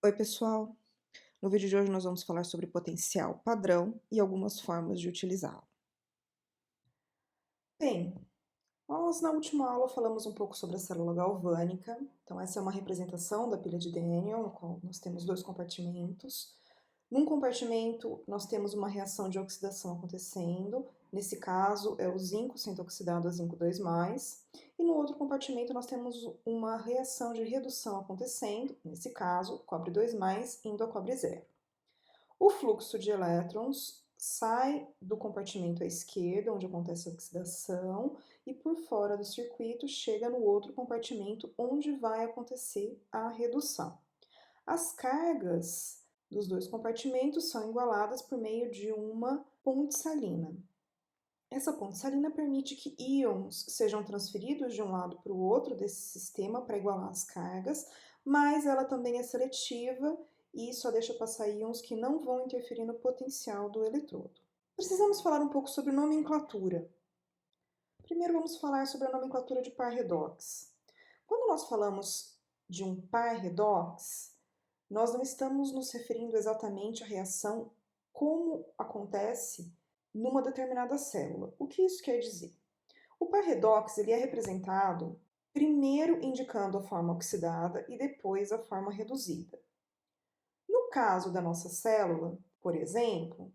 Oi, pessoal! No vídeo de hoje nós vamos falar sobre potencial padrão e algumas formas de utilizá-lo. Bem, nós na última aula falamos um pouco sobre a célula galvânica. Então, essa é uma representação da pilha de Daniell, no qual nós temos dois compartimentos. Num compartimento, nós temos uma reação de oxidação acontecendo. Nesse caso, é o zinco sendo oxidado a zinco 2+. E no outro compartimento, nós temos uma reação de redução acontecendo. Nesse caso, cobre 2+, indo a cobre 0. O fluxo de elétrons sai do compartimento à esquerda, onde acontece a oxidação, e por fora do circuito chega no outro compartimento, onde vai acontecer a redução. As cargas dos dois compartimentos são igualadas por meio de uma ponte salina. Essa ponte salina permite que íons sejam transferidos de um lado para o outro desse sistema para igualar as cargas, mas ela também é seletiva e só deixa passar íons que não vão interferir no potencial do eletrodo. Precisamos falar um pouco sobre nomenclatura. Primeiro vamos falar sobre a nomenclatura de par redox. Quando nós falamos de um par redox, nós não estamos nos referindo exatamente à reação como acontece numa determinada célula. O que isso quer dizer? O par redox ele é representado primeiro indicando a forma oxidada e depois a forma reduzida. No caso da nossa célula, por exemplo,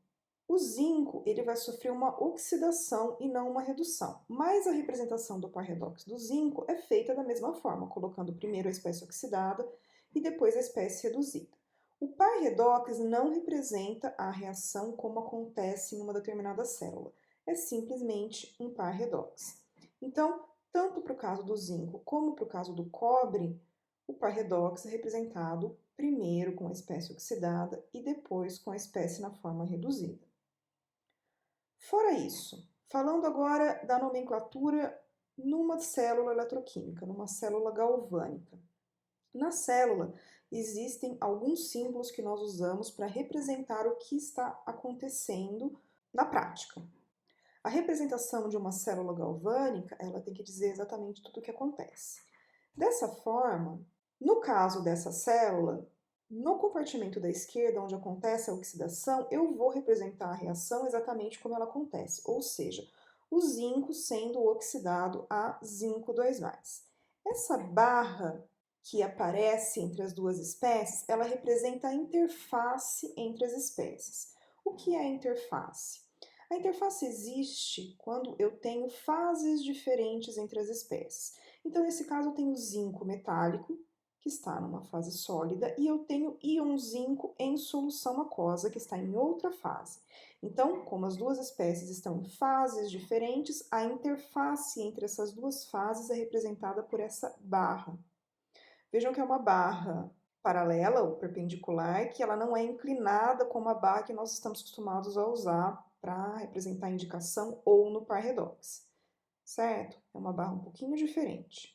o zinco ele vai sofrer uma oxidação e não uma redução, mas a representação do par redox do zinco é feita da mesma forma, colocando primeiro a espécie oxidada e depois a espécie reduzida. O par redox não representa a reação como acontece em uma determinada célula, é simplesmente um par redox. Então, tanto para o caso do zinco como para o caso do cobre, o par redox é representado primeiro com a espécie oxidada e depois com a espécie na forma reduzida. Fora isso, falando agora da nomenclatura numa célula eletroquímica, numa célula galvânica. Na célula, existem alguns símbolos que nós usamos para representar o que está acontecendo na prática. A representação de uma célula galvânica, ela tem que dizer exatamente tudo o que acontece. Dessa forma, no caso dessa célula, no compartimento da esquerda, onde acontece a oxidação, eu vou representar a reação exatamente como ela acontece, ou seja, o zinco sendo oxidado a zinco 2+. Essa barra que aparece entre as duas espécies, ela representa a interface entre as espécies. O que é a interface? A interface existe quando eu tenho fases diferentes entre as espécies. Então, nesse caso, eu tenho o zinco metálico, que está numa fase sólida, e eu tenho íon zinco em solução aquosa, que está em outra fase. Então, como as duas espécies estão em fases diferentes, a interface entre essas duas fases é representada por essa barra. Vejam que é uma barra paralela ou perpendicular, que ela não é inclinada como a barra que nós estamos acostumados a usar para representar a indicação ou no par redox, certo? É uma barra um pouquinho diferente.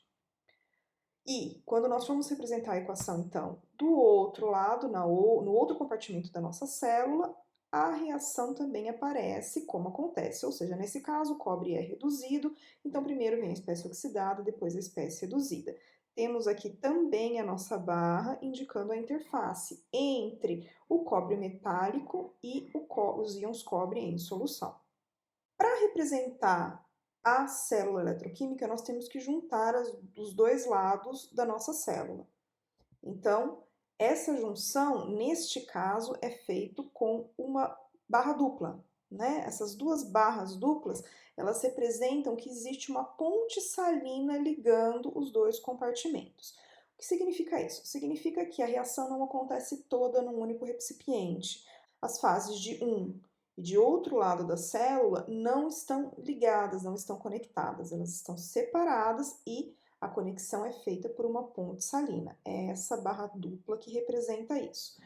E quando nós formos representar a equação, então, do outro lado, no outro compartimento da nossa célula, a reação também aparece como acontece, ou seja, nesse caso o cobre é reduzido, então primeiro vem a espécie oxidada, depois a espécie reduzida. Temos aqui também a nossa barra indicando a interface entre o cobre metálico e os íons cobre em solução. Para representar a célula eletroquímica, nós temos que juntar os dois lados da nossa célula. Então, essa junção, neste caso, é feito com uma barra dupla, né? Essas duas barras duplas, elas representam que existe uma ponte salina ligando os dois compartimentos. O que significa isso? Significa que a reação não acontece toda num único recipiente. As fases de um e de outro lado da célula não estão ligadas, não estão conectadas, elas estão separadas e a conexão é feita por uma ponte salina. É essa barra dupla que representa isso.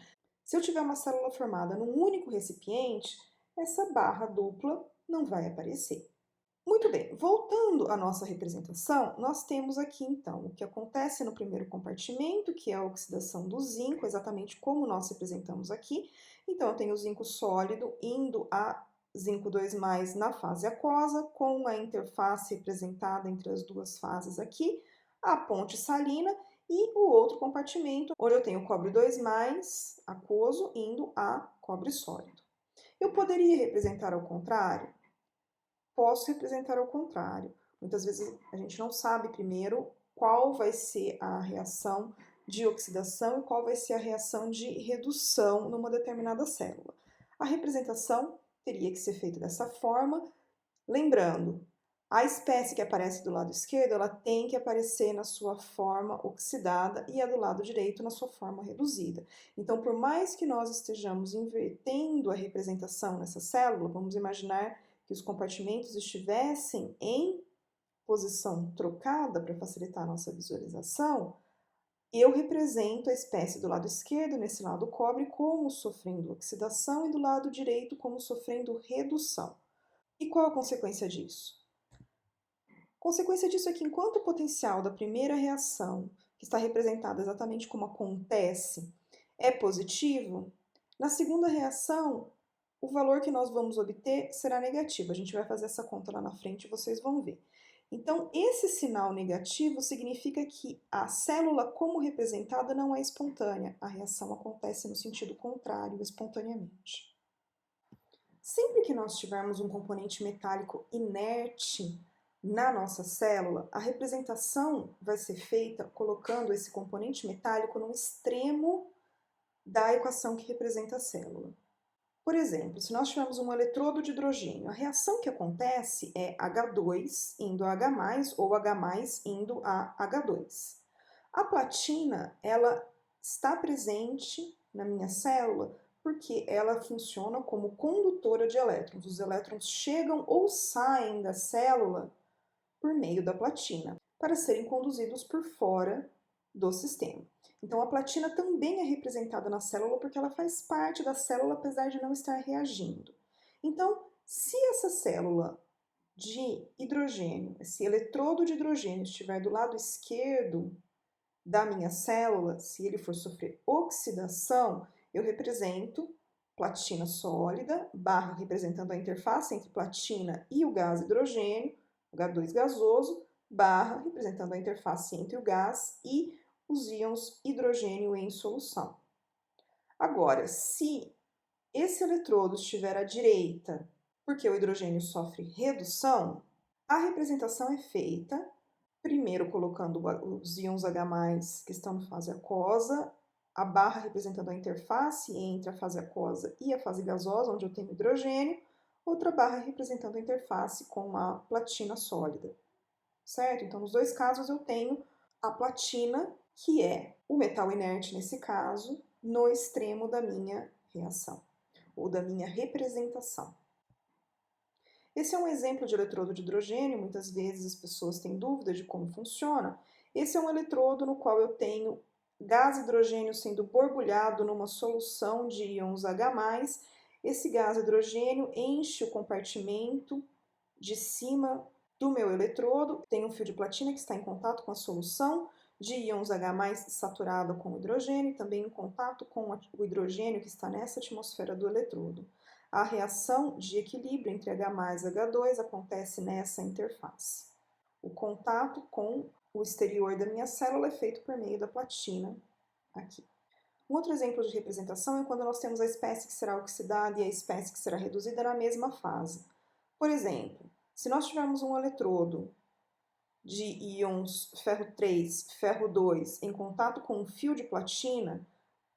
Se eu tiver uma célula formada num único recipiente, essa barra dupla não vai aparecer. Muito bem, voltando à nossa representação, nós temos aqui então o que acontece no primeiro compartimento, que é a oxidação do zinco, exatamente como nós representamos aqui. Então, eu tenho o zinco sólido indo a zinco 2+ na fase aquosa, com a interface representada entre as duas fases aqui, a ponte salina, e o outro compartimento onde eu tenho o cobre 2+, aquoso, indo a cobre sólido. Eu poderia representar ao contrário? Posso representar ao contrário. Muitas vezes a gente não sabe primeiro qual vai ser a reação de oxidação e qual vai ser a reação de redução numa determinada célula. A representação teria que ser feita dessa forma, lembrando, a espécie que aparece do lado esquerdo, ela tem que aparecer na sua forma oxidada e a do lado direito na sua forma reduzida. Então, por mais que nós estejamos invertendo a representação nessa célula, vamos imaginar que os compartimentos estivessem em posição trocada para facilitar a nossa visualização, eu represento a espécie do lado esquerdo, nesse lado cobre, como sofrendo oxidação e do lado direito como sofrendo redução. E qual a consequência disso? A consequência disso é que enquanto o potencial da primeira reação, que está representada exatamente como acontece, é positivo, na segunda reação, o valor que nós vamos obter será negativo. A gente vai fazer essa conta lá na frente e vocês vão ver. Então, esse sinal negativo significa que a célula como representada não é espontânea. A reação acontece no sentido contrário, espontaneamente. Sempre que nós tivermos um componente metálico inerte na nossa célula, a representação vai ser feita colocando esse componente metálico no extremo da equação que representa a célula. Por exemplo, se nós tivermos um eletrodo de hidrogênio, a reação que acontece é H2 indo a H+, ou H+ indo a H2. A platina, ela está presente na minha célula porque ela funciona como condutora de elétrons. Os elétrons chegam ou saem da célula por meio da platina, para serem conduzidos por fora do sistema. Então, a platina também é representada na célula porque ela faz parte da célula, apesar de não estar reagindo. Então, se essa célula de hidrogênio, esse eletrodo de hidrogênio estiver do lado esquerdo da minha célula, se ele for sofrer oxidação, eu represento platina sólida, barra representando a interface entre platina e o gás hidrogênio, H2 gasoso, barra representando a interface entre o gás e os íons hidrogênio em solução. Agora, se esse eletrodo estiver à direita, porque o hidrogênio sofre redução, a representação é feita primeiro colocando os íons H+, que estão na fase aquosa, a barra representando a interface entre a fase aquosa e a fase gasosa, onde eu tenho hidrogênio, outra barra representando a interface com a platina sólida, certo? Então, nos dois casos, eu tenho a platina, que é o metal inerte nesse caso, no extremo da minha reação, ou da minha representação. Esse é um exemplo de eletrodo de hidrogênio, muitas vezes as pessoas têm dúvida de como funciona. Esse é um eletrodo no qual eu tenho gás hidrogênio sendo borbulhado numa solução de íons H+. Esse gás hidrogênio enche o compartimento de cima do meu eletrodo. Tem um fio de platina que está em contato com a solução de íons H+ saturado com hidrogênio, também em contato com o hidrogênio que está nessa atmosfera do eletrodo. A reação de equilíbrio entre H+ e H2 acontece nessa interface. O contato com o exterior da minha célula é feito por meio da platina aqui. Um outro exemplo de representação é quando nós temos a espécie que será oxidada e a espécie que será reduzida na mesma fase. Por exemplo, se nós tivermos um eletrodo de íons ferro 3, ferro 2 em contato com um fio de platina,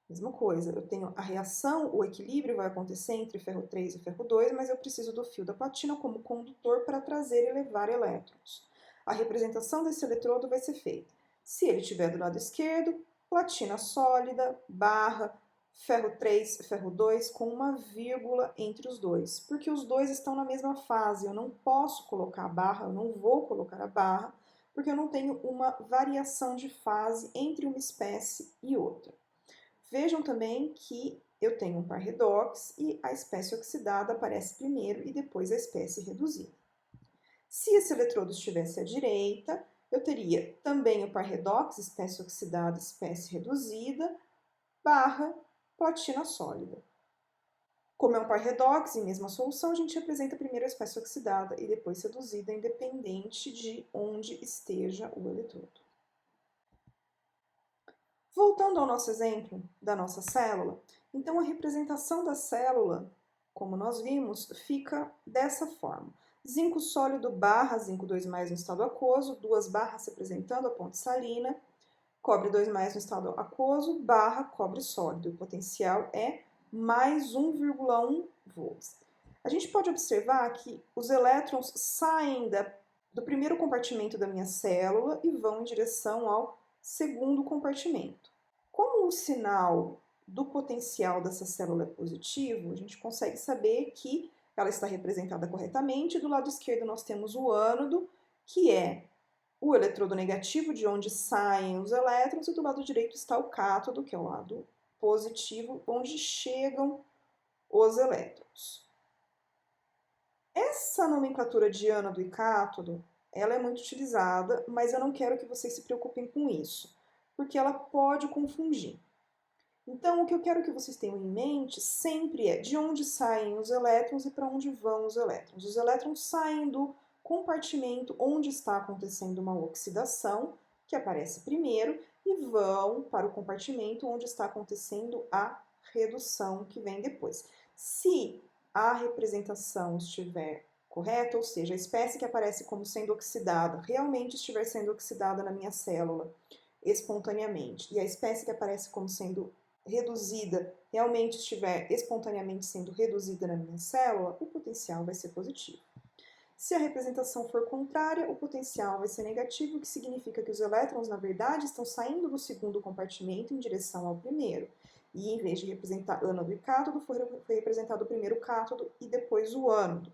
mesma coisa, eu tenho a reação, o equilíbrio vai acontecer entre ferro 3 e ferro 2, mas eu preciso do fio da platina como condutor para trazer e levar elétrons. A representação desse eletrodo vai ser feita. Se ele estiver do lado esquerdo, platina sólida, barra, ferro 3, ferro 2, com uma vírgula entre os dois, porque os dois estão na mesma fase, eu não posso colocar a barra, eu não vou colocar a barra, porque eu não tenho uma variação de fase entre uma espécie e outra. Vejam também que eu tenho um par redox e a espécie oxidada aparece primeiro e depois a espécie reduzida. Se esse eletrodo estivesse à direita, eu teria também o par redox, espécie oxidada, espécie reduzida, barra platina sólida. Como é um par redox e mesma solução, a gente apresenta primeiro a espécie oxidada e depois reduzida, independente de onde esteja o eletrodo. Voltando ao nosso exemplo da nossa célula, então a representação da célula, como nós vimos, fica dessa forma. Zinco sólido barra zinco 2+ no estado aquoso, duas barras representando a ponte salina, cobre 2+ no estado aquoso, barra cobre sólido. O potencial é mais 1,1 volts. A gente pode observar que os elétrons saem do primeiro compartimento da minha célula e vão em direção ao segundo compartimento. Como o sinal do potencial dessa célula é positivo, a gente consegue saber que ela está representada corretamente. Do lado esquerdo nós temos o ânodo, que é o eletrodo negativo, de onde saem os elétrons, e do lado direito está o cátodo, que é o lado positivo, onde chegam os elétrons. Essa nomenclatura de ânodo e cátodo, ela é muito utilizada, mas eu não quero que vocês se preocupem com isso, porque ela pode confundir. Então, o que eu quero que vocês tenham em mente sempre é de onde saem os elétrons e para onde vão os elétrons. Os elétrons saem do compartimento onde está acontecendo uma oxidação, que aparece primeiro, e vão para o compartimento onde está acontecendo a redução, que vem depois. Se a representação estiver correta, ou seja, a espécie que aparece como sendo oxidada realmente estiver sendo oxidada na minha célula espontaneamente, e a espécie que aparece como sendo reduzida realmente estiver espontaneamente sendo reduzida na minha célula, o potencial vai ser positivo. Se a representação for contrária, o potencial vai ser negativo, o que significa que os elétrons, na verdade, estão saindo do segundo compartimento em direção ao primeiro. E em vez de representar ânodo e cátodo, foi representado primeiro o cátodo e depois o ânodo.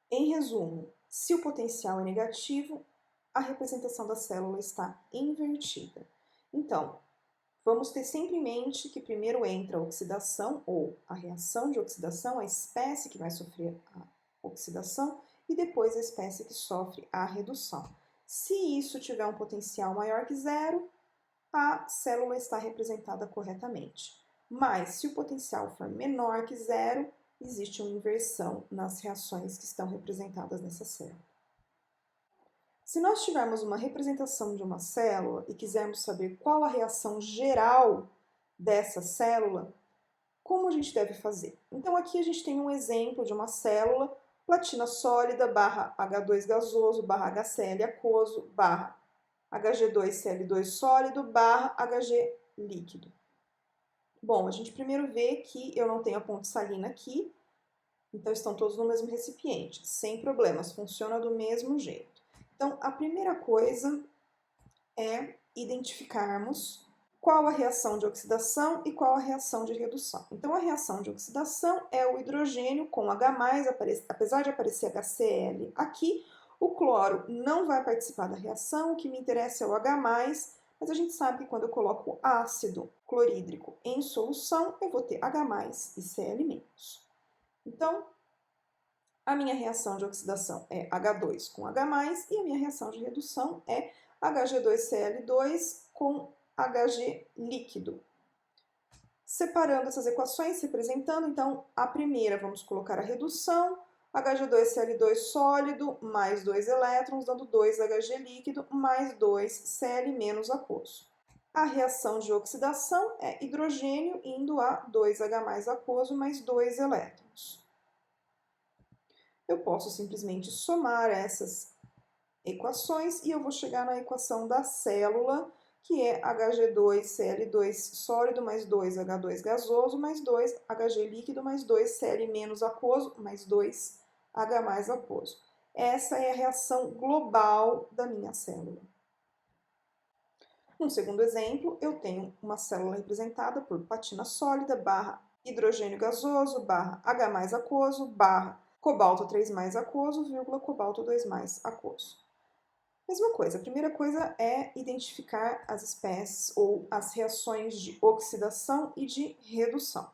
Em resumo, se o potencial é negativo, a representação da célula está invertida. Então, vamos ter sempre em mente que primeiro entra a oxidação ou a reação de oxidação, a espécie que vai sofrer a oxidação, e depois a espécie que sofre a redução. Se isso tiver um potencial maior que zero, a célula está representada corretamente. Mas se o potencial for menor que zero, existe uma inversão nas reações que estão representadas nessa célula. Se nós tivermos uma representação de uma célula e quisermos saber qual a reação geral dessa célula, como a gente deve fazer? Então aqui a gente tem um exemplo de uma célula, platina sólida barra H2 gasoso barra HCl aquoso barra Hg2Cl2 sólido barra Hg líquido. Bom, a gente primeiro vê que eu não tenho a ponte salina aqui, então estão todos no mesmo recipiente, sem problemas, funciona do mesmo jeito. Então, a primeira coisa é identificarmos qual a reação de oxidação e qual a reação de redução. Então, a reação de oxidação é o hidrogênio com H+, apesar de aparecer HCl aqui, o cloro não vai participar da reação, o que me interessa é o H+, mas a gente sabe que quando eu coloco ácido clorídrico em solução, eu vou ter H+ e Cl-. Então, a minha reação de oxidação é H2 com H+, e a minha reação de redução é Hg2Cl2 com Hg líquido. Separando essas equações, representando, então, a primeira, vamos colocar a redução, Hg2Cl2 sólido, mais 2 elétrons, dando 2 Hg líquido, mais 2 Cl menos aquoso. A reação de oxidação é hidrogênio indo a 2H+ aquoso, mais 2 elétrons. Eu posso simplesmente somar essas equações e eu vou chegar na equação da célula, que é Hg2Cl2 sólido mais 2H2 gasoso mais 2 Hg líquido mais 2 Cl menos aquoso mais 2 H+ aquoso. Essa é a reação global da minha célula. No segundo exemplo, eu tenho uma célula representada por platina sólida barra hidrogênio gasoso barra H+ aquoso barra cobalto 3+ aquoso, vírgula, cobalto 2+ aquoso. Mesma coisa, a primeira coisa é identificar as espécies ou as reações de oxidação e de redução.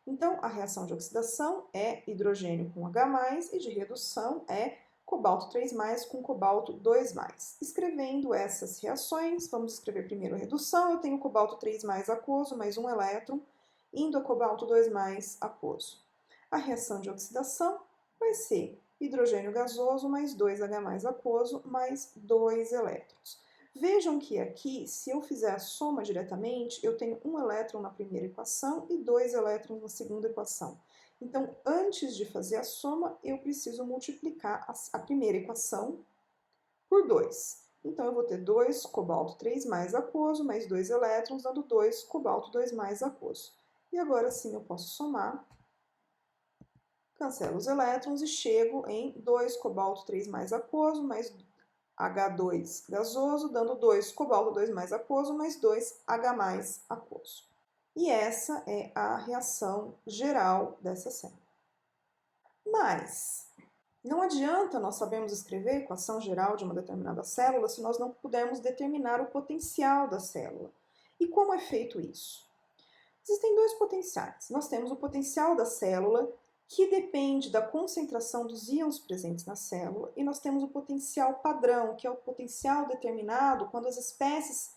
Então, a reação de oxidação é hidrogênio com H+, e de redução é cobalto 3+ com cobalto 2+. Escrevendo essas reações, vamos escrever primeiro a redução, eu tenho cobalto 3+ aquoso, mais um elétron, indo a cobalto 2+ aquoso. A reação de oxidação vai ser hidrogênio gasoso mais 2H+ aquoso mais 2 elétrons. Vejam que aqui, se eu fizer a soma diretamente, eu tenho um elétron na primeira equação e 2 elétrons na segunda equação. Então, antes de fazer a soma, eu preciso multiplicar a primeira equação por 2. Então, eu vou ter 2 cobalto 3 mais aquoso, mais 2 elétrons, dando 2 cobalto 2 mais aquoso. E agora sim eu posso somar, cancelo os elétrons e chego em 2 cobalto 3 mais aquoso, mais H2 gasoso, dando 2 cobalto 2 mais aquoso, mais 2H mais aquoso. E essa é a reação geral dessa célula. Mas não adianta nós sabermos escrever a equação geral de uma determinada célula se nós não pudermos determinar o potencial da célula. E como é feito isso? Existem dois potenciais. Nós temos o potencial da célula, que depende da concentração dos íons presentes na célula, e nós temos o potencial padrão, que é o potencial determinado quando as espécies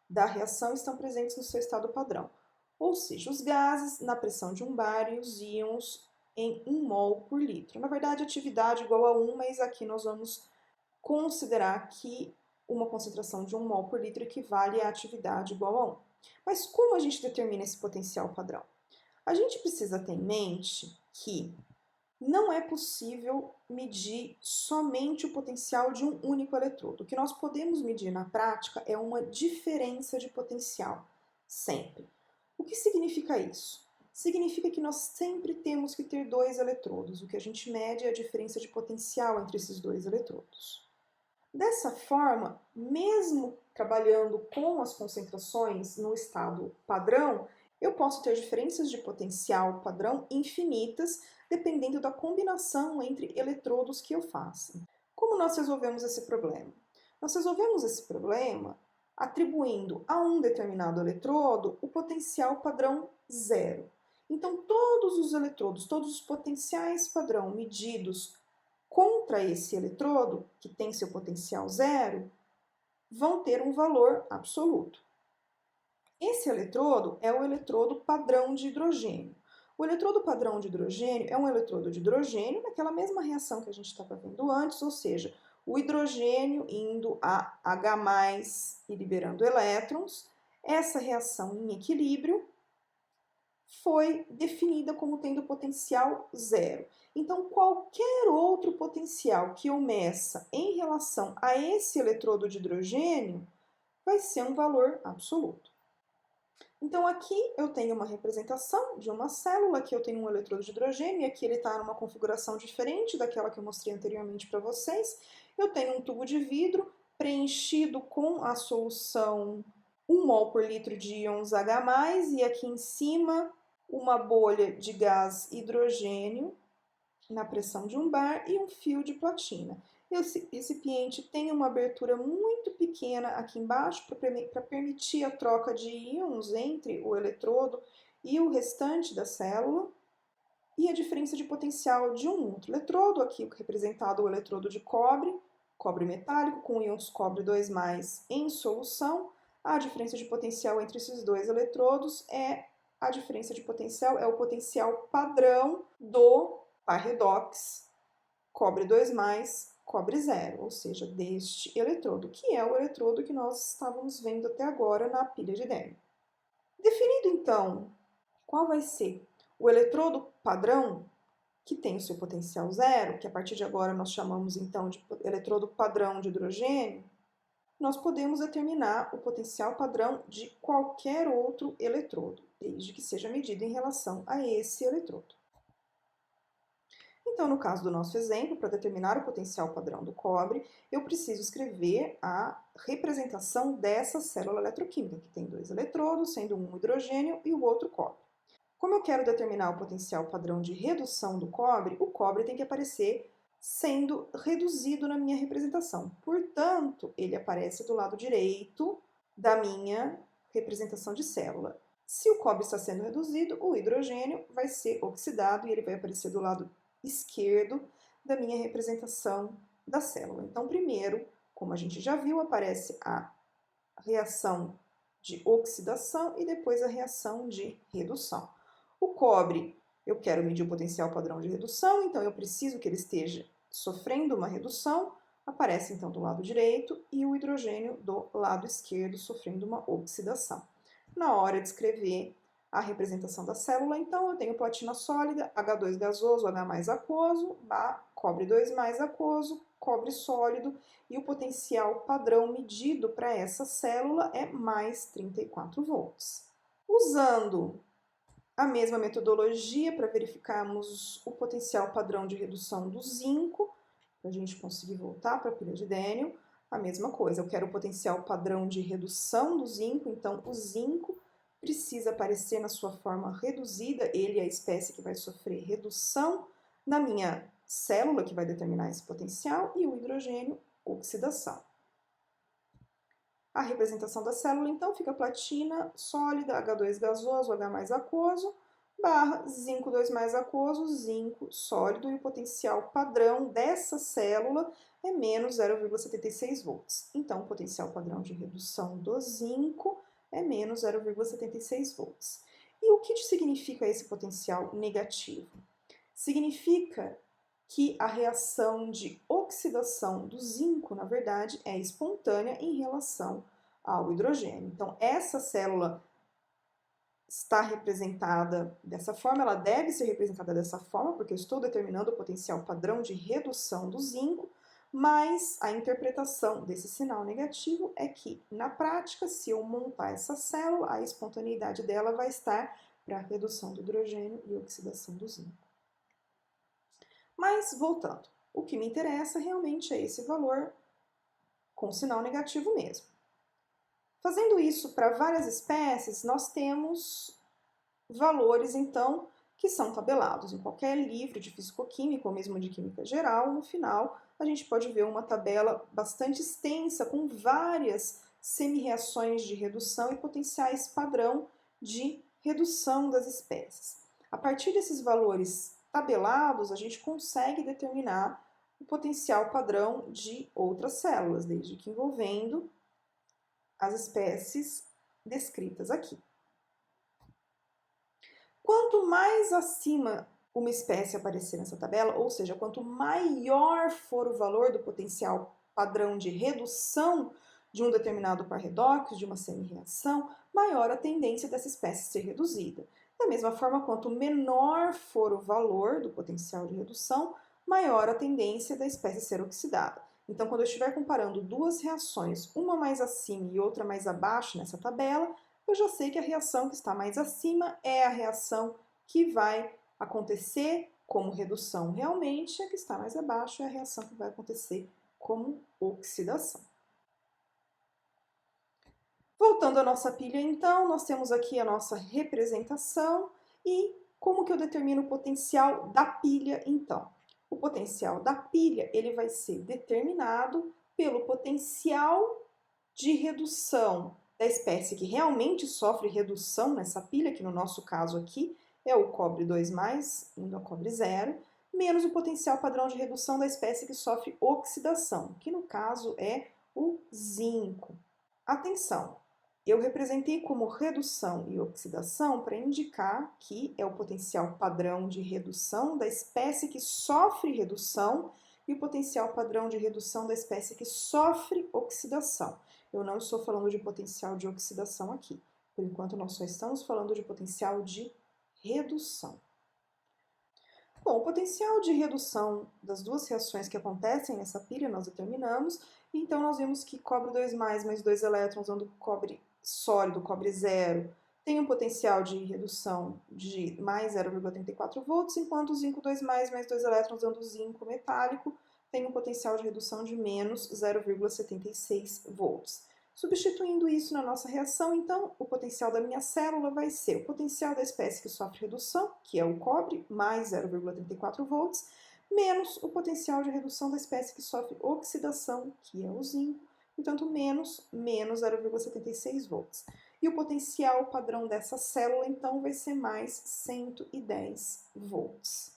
da reação estão presentes no seu estado padrão. Ou seja, os gases na pressão de um bar e os íons em 1 mol por litro. Na verdade, atividade igual a 1, mas aqui nós vamos considerar que uma concentração de 1 mol por litro equivale à atividade igual a 1. Mas como a gente determina esse potencial padrão? A gente precisa ter em mente que não é possível medir somente o potencial de um único eletrodo. O que nós podemos medir na prática é uma diferença de potencial, sempre. O que significa isso? Significa que nós sempre temos que ter 2 eletrodos. O que a gente mede é a diferença de potencial entre esses 2 eletrodos. Dessa forma, mesmo trabalhando com as concentrações no estado padrão, eu posso ter diferenças de potencial padrão infinitas, dependendo da combinação entre eletrodos que eu faça. Como nós resolvemos esse problema? Nós resolvemos esse problema atribuindo a um determinado eletrodo o potencial padrão zero. Então, todos os eletrodos, todos os potenciais padrão medidos contra esse eletrodo, que tem seu potencial zero, vão ter um valor absoluto. Esse eletrodo é o eletrodo padrão de hidrogênio. O eletrodo padrão de hidrogênio é um eletrodo de hidrogênio naquela mesma reação que a gente estava vendo antes, ou seja, o hidrogênio indo a H+, e liberando elétrons. Essa reação em equilíbrio foi definida como tendo potencial zero. Então, qualquer outro potencial que eu meça em relação a esse eletrodo de hidrogênio vai ser um valor absoluto. Então, aqui eu tenho uma representação de uma célula, que eu tenho um eletrodo de hidrogênio, e aqui ele está numa configuração diferente daquela que eu mostrei anteriormente para vocês. Eu tenho um tubo de vidro preenchido com a solução 1 mol por litro de íons H+, e aqui em cima uma bolha de gás hidrogênio na pressão de um bar e um fio de platina. Esse recipiente tem uma abertura muito pequena aqui embaixo para permitir a troca de íons entre o eletrodo e o restante da célula, e a diferença de potencial de um outro eletrodo, aqui representado o eletrodo de cobre, cobre metálico com íons cobre 2+, em solução. A diferença de potencial entre esses dois eletrodos é a diferença de potencial, é o potencial padrão do par redox cobre 2+, cobre 0, ou seja, deste eletrodo, que é o eletrodo que nós estávamos vendo até agora na pilha de Dehn. Definido, então, qual vai ser o eletrodo padrão, que tem o seu potencial zero, que a partir de agora nós chamamos, então, de eletrodo padrão de hidrogênio, nós podemos determinar o potencial padrão de qualquer outro eletrodo, desde que seja medido em relação a esse eletrodo. Então, no caso do nosso exemplo, para determinar o potencial padrão do cobre, eu preciso escrever a representação dessa célula eletroquímica, que tem 2 eletrodos, sendo um hidrogênio e o outro cobre. Como eu quero determinar o potencial padrão de redução do cobre, o cobre tem que aparecer sendo reduzido na minha representação. Portanto, ele aparece do lado direito da minha representação de célula. Se o cobre está sendo reduzido, o hidrogênio vai ser oxidado e ele vai aparecer do lado esquerdo da minha representação da célula. Então, primeiro, como a gente já viu, aparece a reação de oxidação e depois a reação de redução. O cobre, eu quero medir o potencial padrão de redução, então eu preciso que ele esteja sofrendo uma redução. A aparece então do lado direito e o hidrogênio do lado esquerdo sofrendo uma oxidação. Na hora de escrever a representação da célula, então eu tenho platina sólida, H2 gasoso, H mais aquoso, cobre 2 mais aquoso, cobre sólido, e o potencial padrão medido para essa célula é mais 34 volts. Usando a mesma metodologia para verificarmos o potencial padrão de redução do zinco, para a gente conseguir voltar para a pilha de Daniel, a mesma coisa, eu quero o potencial padrão de redução do zinco, então o zinco precisa aparecer na sua forma reduzida, ele é a espécie que vai sofrer redução na minha célula, que vai determinar esse potencial, e o hidrogênio, oxidação. A representação da célula, então, fica platina sólida, H2 gasoso, H mais aquoso, barra zinco 2 mais aquoso, zinco sólido, e o potencial padrão dessa célula é menos 0,76 volts. Então, o potencial padrão de redução do zinco é menos 0,76 volts. E o que significa esse potencial negativo? Significa que a reação de oxidação do zinco, na verdade, é espontânea em relação ao hidrogênio. Então, essa célula está representada dessa forma, ela deve ser representada dessa forma, porque eu estou determinando o potencial padrão de redução do zinco, mas a interpretação desse sinal negativo é que, na prática, se eu montar essa célula, a espontaneidade dela vai estar para a redução do hidrogênio e oxidação do zinco. Mas, voltando, o que me interessa realmente é esse valor com sinal negativo mesmo. Fazendo isso para várias espécies, nós temos valores, então, que são tabelados em qualquer livro de fisicoquímica ou mesmo de química geral. No final, a gente pode ver uma tabela bastante extensa com várias semi-reações de redução e potenciais padrão de redução das espécies. A partir desses valores tabelados, a gente consegue determinar o potencial padrão de outras células, desde que envolvendo as espécies descritas aqui. Quanto mais acima uma espécie aparecer nessa tabela, ou seja, quanto maior for o valor do potencial padrão de redução de um determinado par redox, de uma semi-reação, maior a tendência dessa espécie ser reduzida. Da mesma forma, quanto menor for o valor do potencial de redução, maior a tendência da espécie ser oxidada. Então, quando eu estiver comparando duas reações, uma mais acima e outra mais abaixo nessa tabela, eu já sei que a reação que está mais acima é a reação que vai acontecer como redução realmente, a que está mais abaixo é a reação que vai acontecer como oxidação. Voltando à nossa pilha, então, nós temos aqui a nossa representação e como que eu determino o potencial da pilha, então? O potencial da pilha, ele vai ser determinado pelo potencial de redução da espécie que realmente sofre redução nessa pilha, que no nosso caso aqui é o cobre 2+, indo a cobre 0, menos o potencial padrão de redução da espécie que sofre oxidação, que no caso é o zinco. Atenção! Eu representei como redução e oxidação para indicar que é o potencial padrão de redução da espécie que sofre redução e o potencial padrão de redução da espécie que sofre oxidação. Eu não estou falando de potencial de oxidação aqui. Por enquanto, nós só estamos falando de potencial de redução. Bom, o potencial de redução das duas reações que acontecem nessa pilha nós determinamos, então nós vimos que cobre 2+, mais 2 elétrons, dando cobre sólido, cobre 0, tem um potencial de redução de mais 0,34 volts, enquanto o zinco 2+, mais 2 elétrons, dando zinco metálico, tem um potencial de redução de menos 0,76 volts. Substituindo isso na nossa reação, então, o potencial da minha célula vai ser o potencial da espécie que sofre redução, que é o cobre, mais 0,34 volts, menos o potencial de redução da espécie que sofre oxidação, que é o zinco, portanto, menos 0,76 volts. E o potencial padrão dessa célula, então, vai ser mais 110 volts.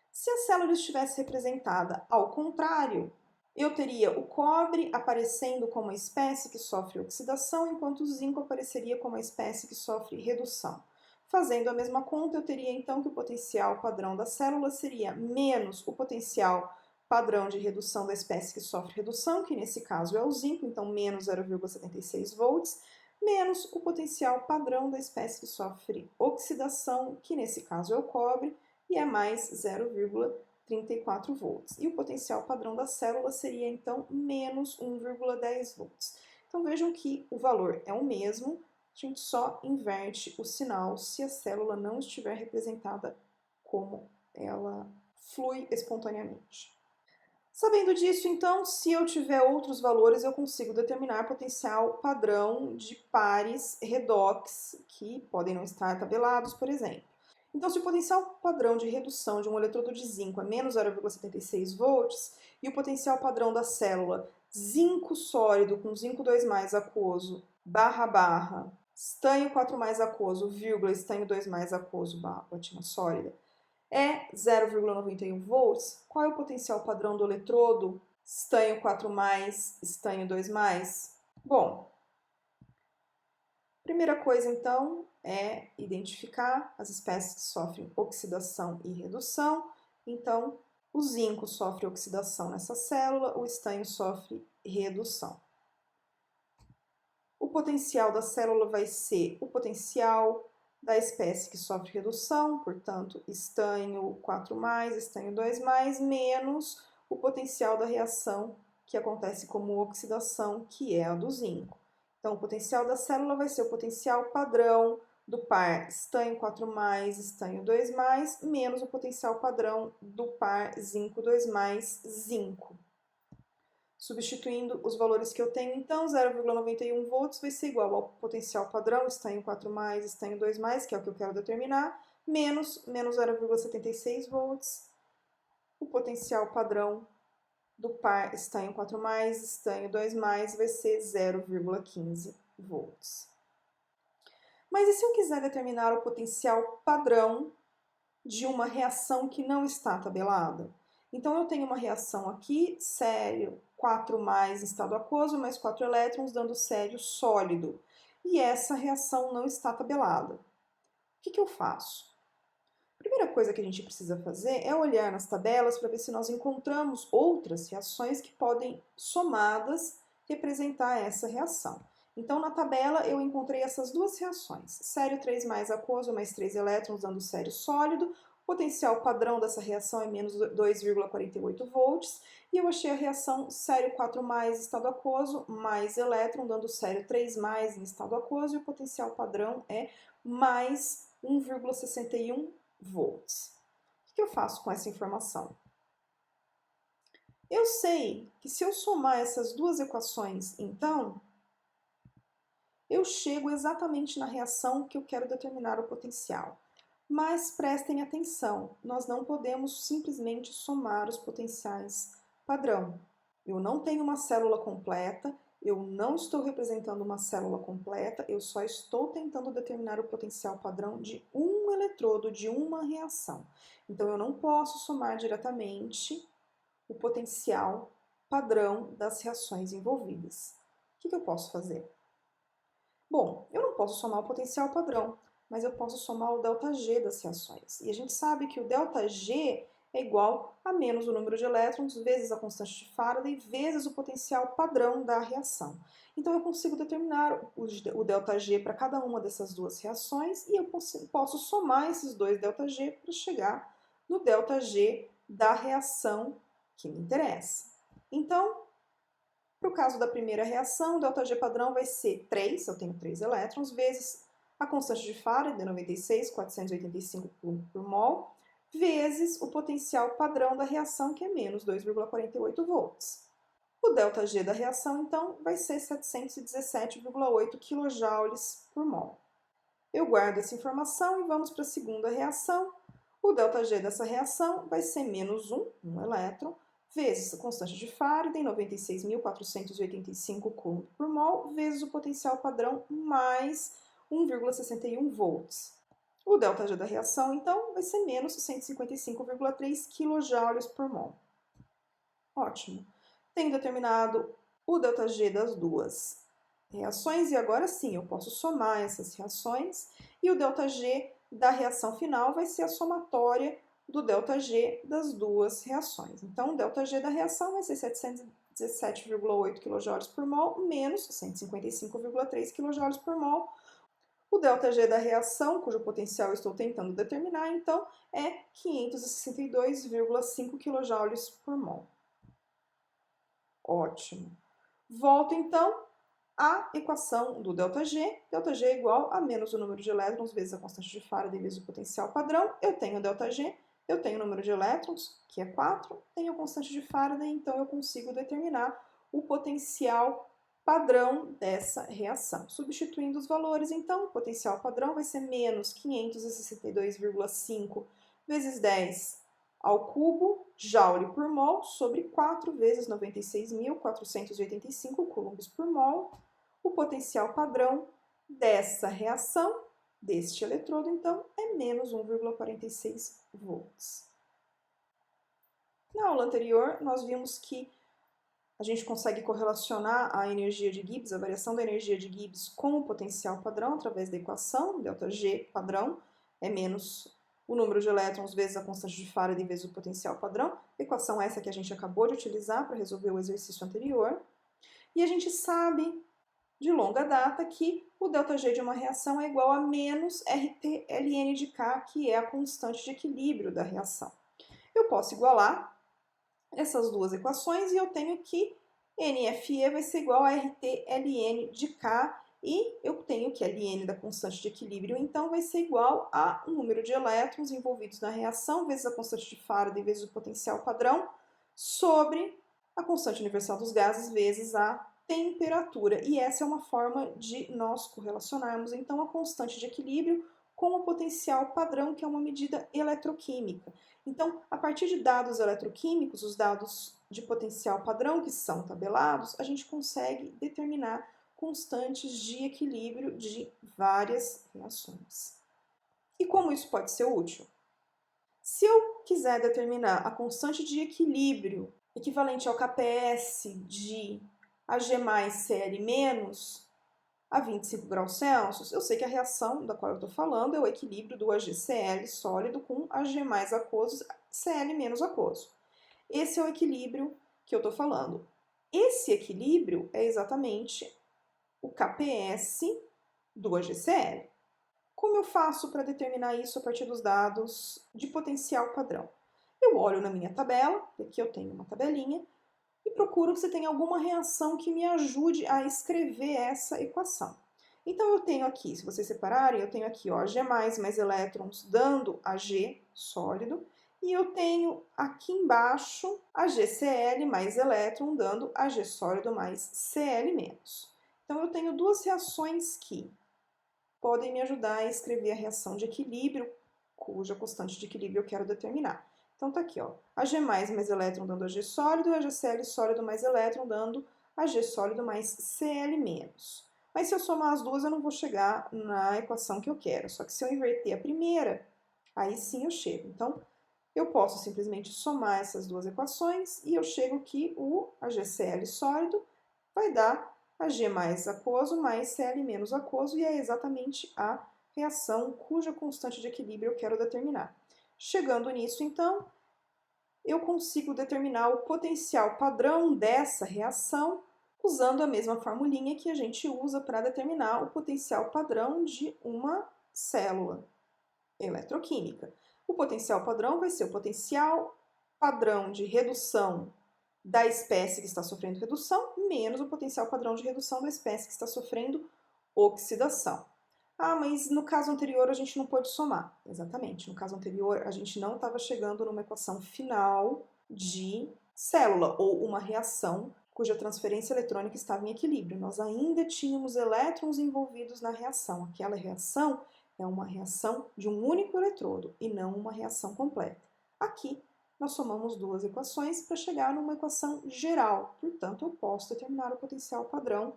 Se a célula estivesse representada ao contrário, eu teria o cobre aparecendo como a espécie que sofre oxidação, enquanto o zinco apareceria como a espécie que sofre redução. Fazendo a mesma conta, eu teria então que o potencial padrão da célula seria menos o potencial padrão de redução da espécie que sofre redução, que nesse caso é o zinco, então menos 0,76 volts, menos o potencial padrão da espécie que sofre oxidação, que nesse caso é o cobre, e é mais 0,34 volts. E o potencial padrão da célula seria, então, menos 1,10 volts. Então, vejam que o valor é o mesmo, a gente só inverte o sinal se a célula não estiver representada como ela flui espontaneamente. Sabendo disso, então, se eu tiver outros valores, eu consigo determinar potencial padrão de pares redox, que podem não estar tabelados, por exemplo. Então, se o potencial padrão de redução de um eletrodo de zinco é menos 0,76 volts, e o potencial padrão da célula zinco sólido com zinco 2+ aquoso, barra, estanho 4+ aquoso, vírgula, estanho 2+ aquoso, barra, platina sólida, é 0,91 volts, qual é o potencial padrão do eletrodo estanho 4+, estanho 2+? Bom, primeira coisa então é identificar as espécies que sofrem oxidação e redução. Então, o zinco sofre oxidação nessa célula, o estanho sofre redução. O potencial da célula vai ser o potencial da espécie que sofre redução, portanto, estanho 4+, estanho 2+, menos o potencial da reação que acontece como oxidação, que é a do zinco. Então, o potencial da célula vai ser o potencial padrão do par estanho 4+, estanho 2+, menos o potencial padrão do par zinco 2+, zinco. Substituindo os valores que eu tenho, então, 0,91 volts vai ser igual ao potencial padrão, estanho 4+, estanho 2+, que é o que eu quero determinar, menos 0,76 volts, o potencial padrão do par estanho 4+, estanho 2+, vai ser 0,15 volts. Mas e se eu quiser determinar o potencial padrão de uma reação que não está tabelada? Então, eu tenho uma reação aqui, sério 4+ em estado aquoso, mais 4 elétrons, dando sério sólido. E essa reação não está tabelada. O que eu faço? A primeira coisa que a gente precisa fazer é olhar nas tabelas para ver se nós encontramos outras reações que podem, somadas, representar essa reação. Então, na tabela, eu encontrei essas duas reações. Sério 3+ aquoso, mais 3 elétrons, dando sério sólido. O potencial padrão dessa reação é menos 2,48 volts. E eu achei a reação sério 4+ estado aquoso, mais elétron, dando sério 3+ em estado aquoso. E o potencial padrão é mais 1,61 volts. O que eu faço com essa informação? Eu sei que se eu somar essas duas equações, então, eu chego exatamente na reação que eu quero determinar o potencial. Mas prestem atenção, nós não podemos simplesmente somar os potenciais padrão. Eu não tenho uma célula completa, eu não estou representando uma célula completa, eu só estou tentando determinar o potencial padrão de um eletrodo, de uma reação. Então, eu não posso somar diretamente o potencial padrão das reações envolvidas. O que eu posso fazer? Bom, eu não posso somar o potencial padrão, mas eu posso somar o ΔG das reações. E a gente sabe que o ΔG é igual a menos o número de elétrons vezes a constante de Faraday vezes o potencial padrão da reação. Então, eu consigo determinar o ΔG para cada uma dessas duas reações e eu posso somar esses dois ΔG para chegar no ΔG da reação que me interessa. Então, para o caso da primeira reação, o ΔG padrão vai ser 3, eu tenho 3 elétrons, vezes a constante de Faraday, 96.485 coulomb por mol, vezes o potencial padrão da reação, que é menos 2,48 volts. O ΔG da reação, então, vai ser 717,8 kJ por mol. Eu guardo essa informação e vamos para a segunda reação. O ΔG dessa reação vai ser menos 1 elétron, vezes a constante de Faraday, 96.485 coulomb por mol, vezes o potencial padrão mais 1,61 volts. O ΔG da reação, então, vai ser menos 155,3 kJ por mol. Ótimo. Tenho determinado o ΔG das duas reações e agora sim eu posso somar essas reações e o ΔG da reação final vai ser a somatória do ΔG das duas reações. Então, o ΔG da reação vai ser 717,8 kJ por mol menos 155,3 kJ por mol. O ΔG da reação, cujo potencial eu estou tentando determinar, então, é 562,5 kJ por mol. Ótimo. Volto, então, à equação do ΔG. ΔG é igual a menos o número de elétrons vezes a constante de Faraday vezes o potencial padrão. Eu tenho o ΔG, eu tenho o número de elétrons, que é 4, tenho a constante de Faraday, então eu consigo determinar o potencial padrão dessa reação. Substituindo os valores, então, o potencial padrão vai ser menos 562,5 vezes 10 ao cubo, joule por mol, sobre 4 vezes 96.485 coulombs por mol. O potencial padrão dessa reação, deste eletrodo, então, é menos 1,46 volts. Na aula anterior, nós vimos que a gente consegue correlacionar a energia de Gibbs, a variação da energia de Gibbs com o potencial padrão através da equação, ΔG padrão é menos o número de elétrons vezes a constante de Faraday vezes o potencial padrão, equação essa que a gente acabou de utilizar para resolver o exercício anterior. E a gente sabe de longa data que o ΔG de uma reação é igual a menos RT-ln de K, que é a constante de equilíbrio da reação. Eu posso igualar essas duas equações e eu tenho que NFE vai ser igual a RT-ln de K e eu tenho que Ln da constante de equilíbrio, então, vai ser igual a o número de elétrons envolvidos na reação vezes a constante de Faraday vezes o potencial padrão sobre a constante universal dos gases vezes a temperatura. E essa é uma forma de nós correlacionarmos, então, a constante de equilíbrio com o potencial padrão, que é uma medida eletroquímica. Então, a partir de dados eletroquímicos, os dados de potencial padrão, que são tabelados, a gente consegue determinar constantes de equilíbrio de várias reações. E como isso pode ser útil? Se eu quiser determinar a constante de equilíbrio equivalente ao KPS de Ag mais Cl menos a 25 graus Celsius, eu sei que a reação da qual eu estou falando é o equilíbrio do AgCl sólido com Ag mais aquoso, Cl menos aquoso. Esse é o equilíbrio que eu estou falando. Esse equilíbrio é exatamente o KPS do AgCl. Como eu faço para determinar isso a partir dos dados de potencial padrão? Eu olho na minha tabela, aqui eu tenho uma tabelinha, e procuro se tem alguma reação que me ajude a escrever essa equação. Então, eu tenho aqui, se vocês separarem, eu tenho aqui ó, Ag+, mais elétrons dando Ag sólido, e eu tenho aqui embaixo AgCl mais elétron dando Ag sólido mais Cl menos. Então, eu tenho duas reações que podem me ajudar a escrever a reação de equilíbrio, cuja constante de equilíbrio eu quero determinar. Então, tá aqui, ó, Ag+, mais elétron dando Ag sólido, AgCl sólido mais elétron dando Ag sólido mais Cl menos. Mas se eu somar as duas, eu não vou chegar na equação que eu quero. Só que se eu inverter a primeira, aí sim eu chego. Então, eu posso simplesmente somar essas duas equações e eu chego que o AgCl sólido vai dar Ag mais aquoso mais Cl menos aquoso, e é exatamente a reação cuja constante de equilíbrio eu quero determinar. Chegando nisso, então, eu consigo determinar o potencial padrão dessa reação usando a mesma formulinha que a gente usa para determinar o potencial padrão de uma célula eletroquímica. O potencial padrão vai ser o potencial padrão de redução da espécie que está sofrendo redução menos o potencial padrão de redução da espécie que está sofrendo oxidação. Ah, mas no caso anterior a gente não pôde somar. Exatamente, no caso anterior a gente não estava chegando numa equação final de célula ou uma reação cuja transferência eletrônica estava em equilíbrio. Nós ainda tínhamos elétrons envolvidos na reação. Aquela reação é uma reação de um único eletrodo e não uma reação completa. Aqui nós somamos duas equações para chegar numa equação geral. Portanto, eu posso determinar o potencial padrão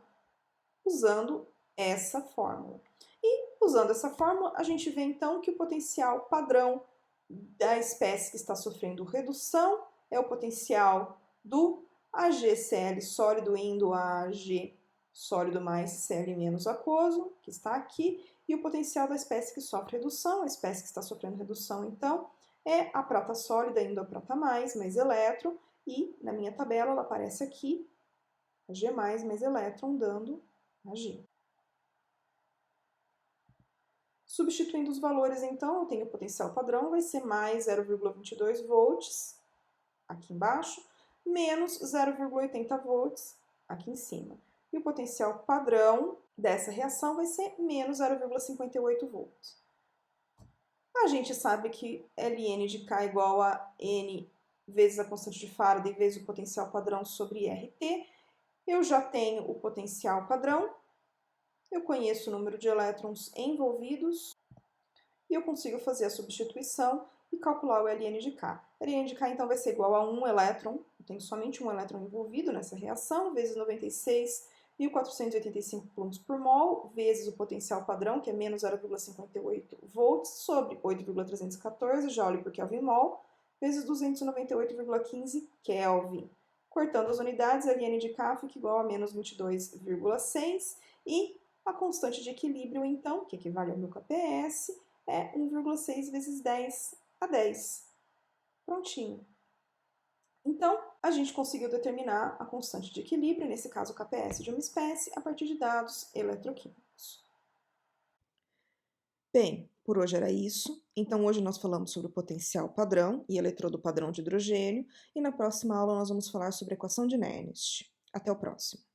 usando essa fórmula. E usando essa fórmula, a gente vê então que o potencial padrão da espécie que está sofrendo redução é o potencial do AgCl sólido indo a Ag sólido mais Cl menos aquoso, que está aqui, e o potencial da espécie que sofre redução, a espécie que está sofrendo redução, então, é a prata sólida indo a prata mais elétron, e na minha tabela ela aparece aqui, a G+, mais elétron, dando a G. Substituindo os valores, então, eu tenho o potencial padrão, vai ser mais 0,22 volts, aqui embaixo, menos 0,80 volts, aqui em cima. E o potencial padrão dessa reação vai ser menos 0,58 volts. A gente sabe que Ln de K é igual a N vezes a constante de Faraday vezes o potencial padrão sobre RT. Eu já tenho o potencial padrão, eu conheço o número de elétrons envolvidos e eu consigo fazer a substituição e calcular o Ln de K. Ln de K então vai ser igual a 1 elétron, eu tenho somente um elétron envolvido nessa reação, vezes 96.485 coulombs por mol, vezes o potencial padrão, que é menos 0,58 volts, sobre 8,314 joule por Kelvin mol, vezes 298,15 Kelvin. Cortando as unidades, Ln de K fica igual a menos 22,6 e a constante de equilíbrio, então, que equivale ao meu kps, é 1,6 vezes 10 a 10. Prontinho. Então, a gente conseguiu determinar a constante de equilíbrio, nesse caso o kps de uma espécie, a partir de dados eletroquímicos. Bem, por hoje era isso. Então, hoje nós falamos sobre o potencial padrão e eletrodo padrão de hidrogênio, e na próxima aula nós vamos falar sobre a equação de Nernst. Até o próximo.